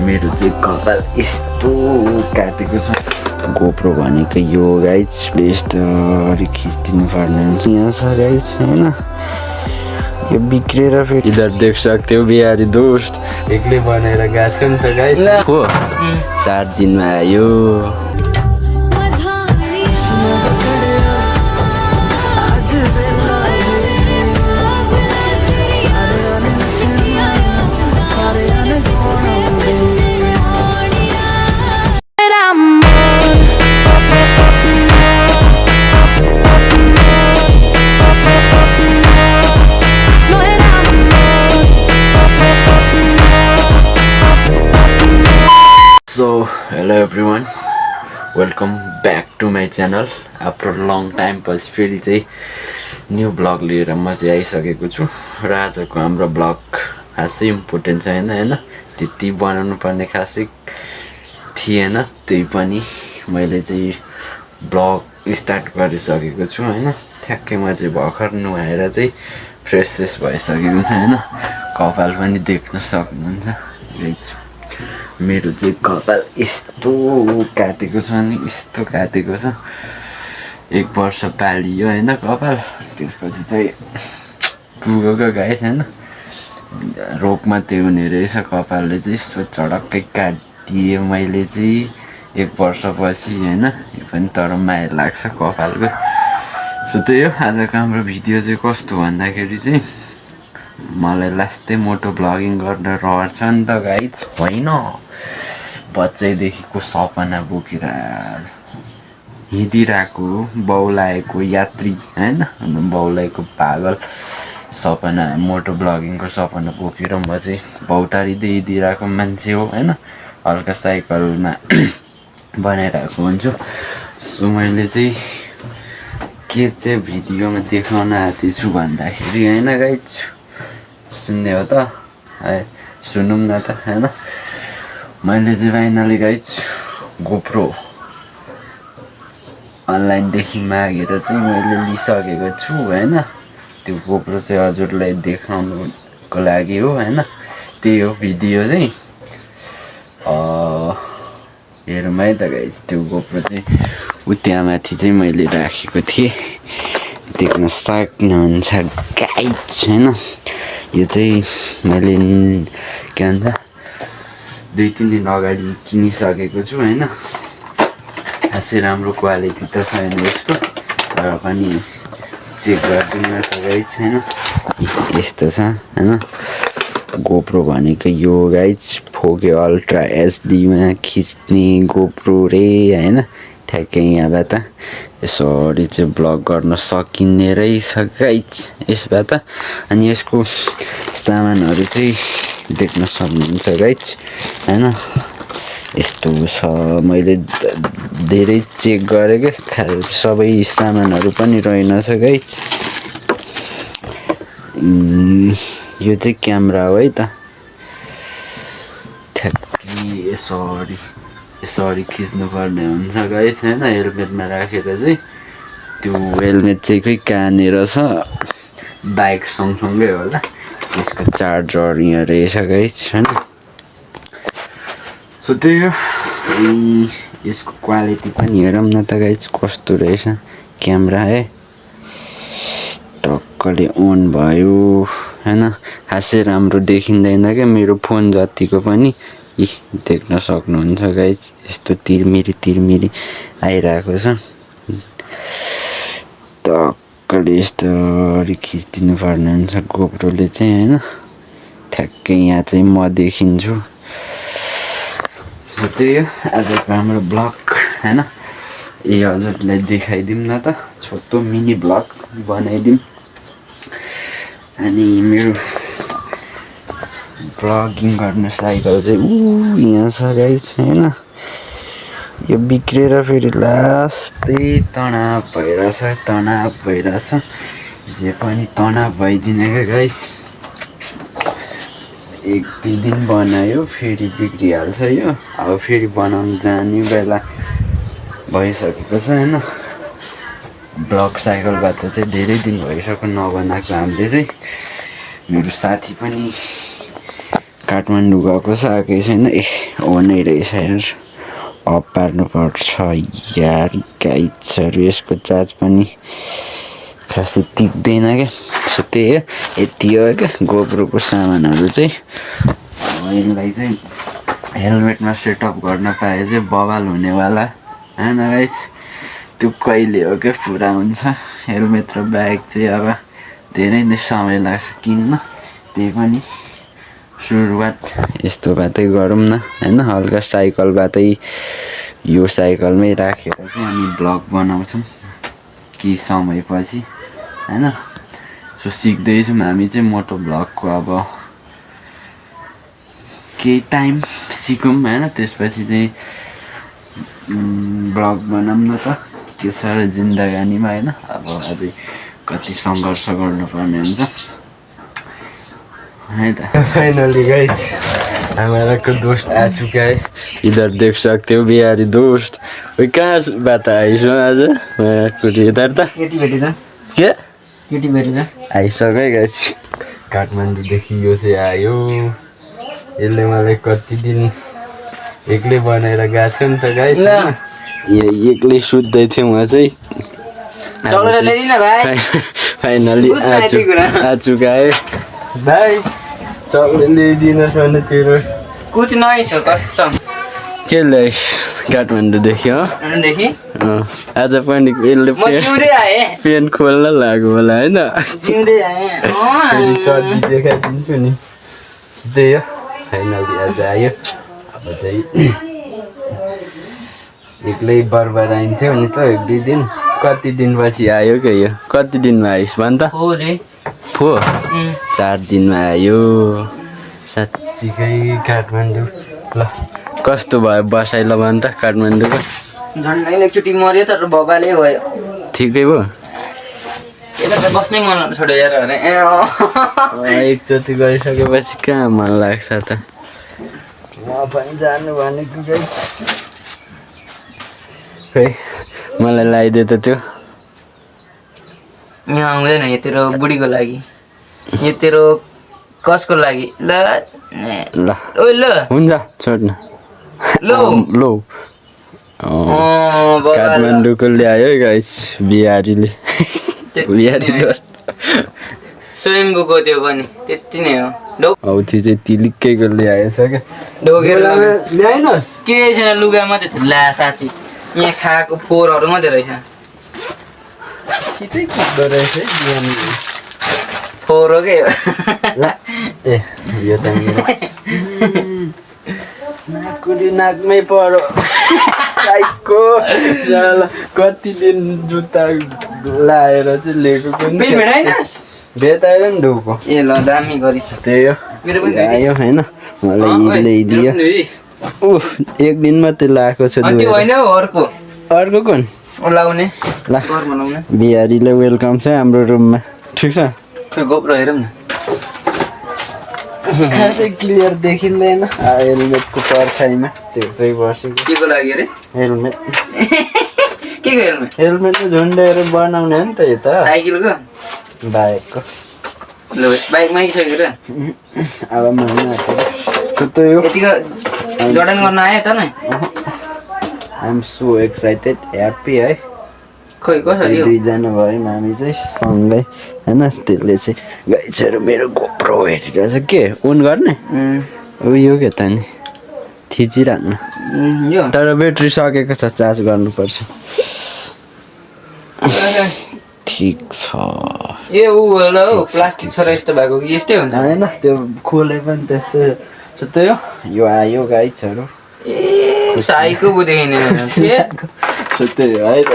मेरो चाहिँ कपाल यस्तो काटेको छ। गोप्रो भनेको यो गाइज यस्तोरी खिचिदिनु पर्ने हुन्छ। यहाँ छ गाइज होइन, यो बिग्रेर फेरि इधर देख सक्थ्यो बिहारी दोस्त एक्लै बनाएर गएको थियो नि त गाइज हो। 4 दिनमा आयो। So hello everyone, welcome back to my channel. After long time पछि फेरि चाहिँ न्यू ब्लग लिएर म चाहिँ आइसकेको छु। र आजको हाम्रो ब्लग खासै इम्पोर्टेन्ट छैन होइन, त्यति बनाउनु पर्ने खासै थिएन। त्यही पनि मैले चाहिँ ब्लग स्टार्ट गरिसकेको छु होइन। ठ्याक्कै म चाहिँ भर्खर नुहाएर चाहिँ फ्रेस भइसकेको छ होइन। कपाल पनि देख्न सक्नुहुन्छ गाइज, मेरो चाहिँ कपाल यस्तो काटेको छ नि, यस्तो काटेको छ। 1 वर्ष पालियो होइन कपाल, त्यसपछि चाहिँ पुगेको गाइस होइन। रोग मात्रै हुने रहेछ कपालले चाहिँ, यस्तो चडक्कै काटिएँ मैले चाहिँ 1 वर्षपछि होइन। यो पनि तर माया लाग्छ कपालको। सो त्यही हो आजको हाम्रो भिडियो चाहिँ कस्तो भन्दाखेरि चाहिँ मलाई लास्टै मोटो ब्लगिङ गर्न रहर छ नि त गाइज होइन। बच्चैदेखिको सपना बोकेर हिँडिरहेको बाउलाएको यात्री होइन, बाउलाएको पागल सपना, मोटो ब्लगिङको सपना बोकेर म चाहिँ भौतारिँदै हिँडिरहेको मान्छे हो होइन। हल्का साइकलमा बनाइरहेको हुन्छु। सो मैले चाहिँ के चाहिँ भिडियोमा देखाउन आँटेको छु भन्दाखेरि होइन गाइज, सुन्ने हो त है, सुनौँ न त होइन। मैले चाहिँ फाइनली गाइज गोप्रो अनलाइनदेखि मागेर चाहिँ मैले लिइसकेको छु होइन। त्यो गोप्रो चाहिँ हजुरलाई देखाउनुको लागि हो होइन। त्यही हो भिडियो चाहिँ। हेरौँ है त गाइज, त्यो गोप्रो चाहिँ त्यहाँ माथि चाहिँ मैले राखेको थिएँ, देख्न सक्नुहुन्छ गाइज होइन। यो चाहिँ मैले के भन्छ 2-3 दिन अगाडि किनिसकेको छु होइन। खासै राम्रो क्वालिटी त छैन यसको, तर पनि चेक गरिदिनु त गाइज होइन। यस्तो छ होइन। गोप्रो भनेको यो गाइज 4K अल्ट्रा एचडीमा खिच्ने गोप्रो रे होइन। ठ्याक्कै यहाँबाट यसरी चाहिँ ब्लग गर्न सकिने रहेछ गाइज यसबाट। अनि यसको सामानहरू चाहिँ देख्न सक्नुहुन्छ गाइज होइन। यस्तो छ, मैले धेरै चेक गरेँ क्या, सबै सामानहरू पनि रहेनछ गाइज। यो चाहिँ क्यामेरा हो है त, ठ्याक्कै यसरी खिच्नुपर्ने हुन्छ गाइज होइन। हेलमेटमा राखेर चाहिँ त्यो हेलमेट चाहिँ खै कहाँनिर छ, बाइक सँगसँगै होला। यसको चार्जर यहाँ रहेछ गाइज होइन। सो त्यही हो। यसको क्वालिटी पनि हेरौँ न त गाइज कस्तो रहेछ। क्यामेरा है टक्कले अन भयो होइन। खासै राम्रो देखिँदैन क्या मेरो फोन जतिको पनि। देख्न सक्नुहुन्छ गाइज, यस्तो तिरमिरी आइरहेको छ। टक्कले यस्तोरी खिचिदिनु पर्ने हुन्छ गोप्रोले चाहिँ होइन। ठ्याक्कै यहाँ चाहिँ म देखिन्छु। त्यही हो आजको हाम्रो ब्लग होइन। हजुरलाई देखाइदिउँ न त, छोटो मिनी ब्लग बनाइदिउँ। अनि मेरो ब्लगिङ गर्ने साइकल चाहिँ यहाँ छ गाइज होइन। यो बिग्रेर फेरि लास्टै तनाव भइरहेछ। जे पनि तनाव भइदिने क्या गाइज। 1-2 दिन बनायो फेरि बिग्रिहाल्छ यो। अब फेरि बनाउनु जाने बेला भइसकेको छ होइन। ब्लक साइकलबाट चाहिँ धेरै दिन भइसक्यो नबनाएको हामीले चाहिँ। मेरो साथी पनि काठमाडौँ गएको छ आएकै छैन ए हो नै रहेछ हेर अफ पार्नुपर्छ यार गाइड्सहरू यसको चार्ज पनि खासै टिक्दैन क्या सो त्यही हो यति हो क्या गोप्रोको सामानहरू चाहिँ यसलाई चाहिँ हेलमेटमा सेटअप गर्न पाए चाहिँ बवाल हुनेवाला होइन गाइस त्यो कहिले हो क्या पुरा हुन्छ हेलमेट र ब्याग चाहिँ अब धेरै नै समय लाग्छ किन्न त्यही पनि सुरुवात यस्तोबाटै गरौँ न होइन हल्का साइकलबाटै यो साइकलमै राखेर चाहिँ हामी ब्लग बनाउँछौँ केही समयपछि होइन सो सिक्दैछौँ हामी चाहिँ मोटो ब्लगको अब केही टाइम सिकौँ होइन त्यसपछि चाहिँ ब्लग बनाऊँ न त के छ र जिन्दगानीमा होइन अब अझै कति सङ्घर्ष गर्नुपर्ने हुन्छ है त फाइनली गाइस हमारा को दोस्त आ चुका है इधर देख सकते हो बिहारी दोस्त वो कहाँबाट आइस आज इधर त केटी भेटी त के केटी भेटी त आइसक्यो गाइस काठमाडौँदेखि यो चाहिँ आयो यसले मलाई कति दिन एक्लै बनाएर गएको थियो नि त गाइस एक्लै सुत्दै थिएँ म चाहिँ फाइनली आ चुका है भाइ चक्लेट ल्याइदिनुहोस् भने तेरो कुछ नै छ कसम के ल्याइस काठमाडौँदेखि हो देखि आज पनि यसले म जिउँदै आए पेन खोल्न लाग्यो होला होइन जिउँदै आए फेरि चड्डी देखाइदिन्छु नि त्यही हो फाइनली आज आयो अब चाहिँ एक्लै बर्बाद आइन्थ्यो नि त एक दुई दिन कति दिनपछि आयो क्या यो कति दिनमा आइस भन् त हो रे फो 4 दिनमा आयो साँच्चीकै काठमाडौँ ल कस्तो भयो बसाइ ल भन् त काठमाडौँको झन्डै एकचोटि मर्यो तर बबाले भयो ठिकै भयो यसलाई त बस्नै मन छोड्यो यार भने एकचोटि गरिसकेपछि कहाँ मन लाग्छ त म पनि जानु भनेको गई खै मलाई लगाइदियो त त्यो यहाँ आउँदैन यो तेरो बुढीको लागि यो तेरो कसको लागि ल ल ओ ल हुन्छ छोड्न लो लो काठमाडौँको ल्यायो गाइस बिहारीले बिहारी दोस्त स्वयम्भूको त्यो पनि त्यति नै हो हौ त्यो चाहिँ तिलिक्कैको ल्याएछ क्या ढोगेर ल्याइनस् के छैन लुगा मात्रै छ ला साँच्ची यहाँ खाएको फोहोरहरू मात्रै रहेछ छिटै खप्दो रहेछ है यहाँनिर फोहोर हो के ए यो त नाककुली नाकमै पऱ्यो लाइकको कति दिन जुत्ता लाएर चाहिँ लिएको भेटाएर नि ढोको ए ल दामी गरिस् त्यही हो मेरो पनि आयो होइन मलाई ल्याइदियो एक दिन मात्रै लगाएको छ त्यो होइन हौ अर्को अर्को कुन लाउने ल बिहारीलाई वेलकम छ हाम्रो रुममा ठिक छ खोइ गोप्रो हेरौँ न खासै क्लियर देखिँदैन हेलमेटको पर्खाइमा त्यो चाहिँ बसेको के को लागि अरे हेलमेट के को हेलमेट हेलमेटमा झुन्डाएर बनाउने हो नि त यो त साइकलको बाइकको ल बाइकमा आइसक्यो र अब महिना त्यो यतिको जडान गर्न आयो त नि I am so excited happy है खोइ कसरी हो दुईजना भयौँ हामी चाहिँ सँगै होइन त्यसले चाहिँ गाइसहरू मेरो गोप्रो हेरिरहेछ के अन गर्ने उयो के त नि थिचिराख्नु यो तर ब्याट्री सकेको छ चार्ज गर्नुपर्छ ठिक छ ए ऊ होला हौ प्लास्टिक छ र यस्तो भएको कि यस्तै हुन्छ होइन त्यो खोले पनि त्यस्तै हो यो आयो गाइसहरू ए साइको बुदेखि नि त्यही हो है त